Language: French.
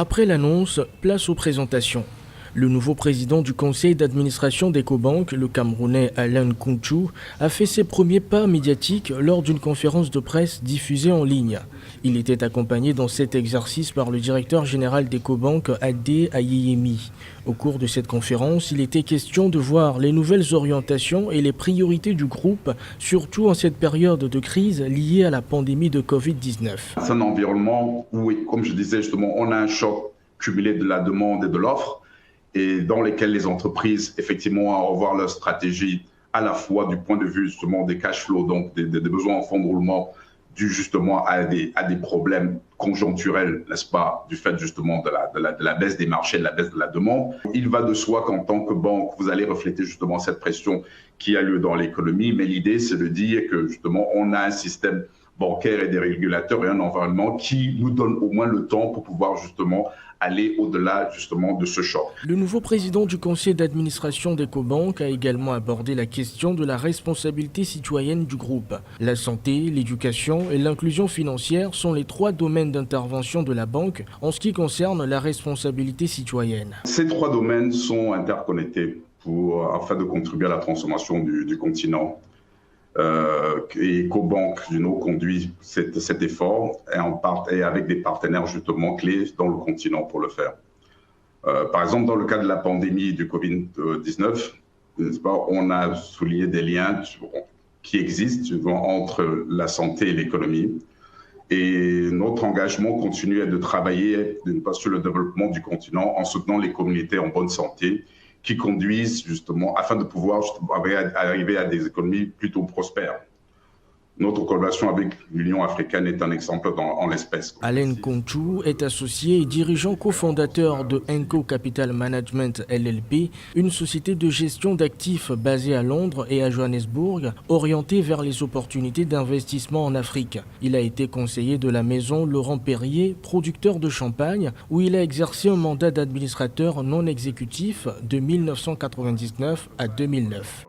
Après l'annonce, place aux présentations. Le nouveau président du conseil d'administration d'Ecobank, le Camerounais Alain Kounchou, a fait ses premiers pas médiatiques lors d'une conférence de presse diffusée en ligne. Il était accompagné dans cet exercice par le directeur général d'Ecobank, Adé Ayeyemi. Au cours de cette conférence, il était question de voir les nouvelles orientations et les priorités du groupe, surtout en cette période de crise liée à la pandémie de Covid-19. C'est un environnement où, comme je disais justement, on a un choc cumulé de la demande et de l'offre, et dans lesquels les entreprises, effectivement, ont à revoir leur stratégie à la fois du point de vue justement des cash flows, donc des besoins en fonds de roulement, dû justement à des problèmes conjoncturels, n'est-ce pas, du fait justement de la baisse des marchés, de la baisse de la demande. Il va de soi qu'en tant que banque, vous allez refléter justement cette pression qui a lieu dans l'économie, mais l'idée, c'est de dire que justement, on a un système bancaire et des régulateurs et un environnement qui nous donne au moins le temps pour pouvoir justement aller au-delà justement de ce choc. Le nouveau président du conseil d'administration d'Ecobank a également abordé la question de la responsabilité citoyenne du groupe. La santé, l'éducation et l'inclusion financière sont les trois domaines d'intervention de la banque en ce qui concerne la responsabilité citoyenne. Ces trois domaines sont interconnectés afin de contribuer à la transformation du continent. Et Ecobank conduit cet effort et avec des partenaires justement clés dans le continent pour le faire. Par exemple, dans le cas de la pandémie du Covid-19, on a souligné des liens qui existent entre la santé et l'économie. Et notre engagement continue de travailler sur le développement du continent en soutenant les communautés en bonne santé qui conduisent justement afin de pouvoir arriver à des économies plutôt prospères. Notre collaboration avec l'Union africaine est un exemple en l'espèce. Alain Kounchou est associé et dirigeant cofondateur de Enco Capital Management LLP, une société de gestion d'actifs basée à Londres et à Johannesburg, orientée vers les opportunités d'investissement en Afrique. Il a été conseiller de la maison Laurent Perrier, producteur de champagne, où il a exercé un mandat d'administrateur non exécutif de 1999 à 2009.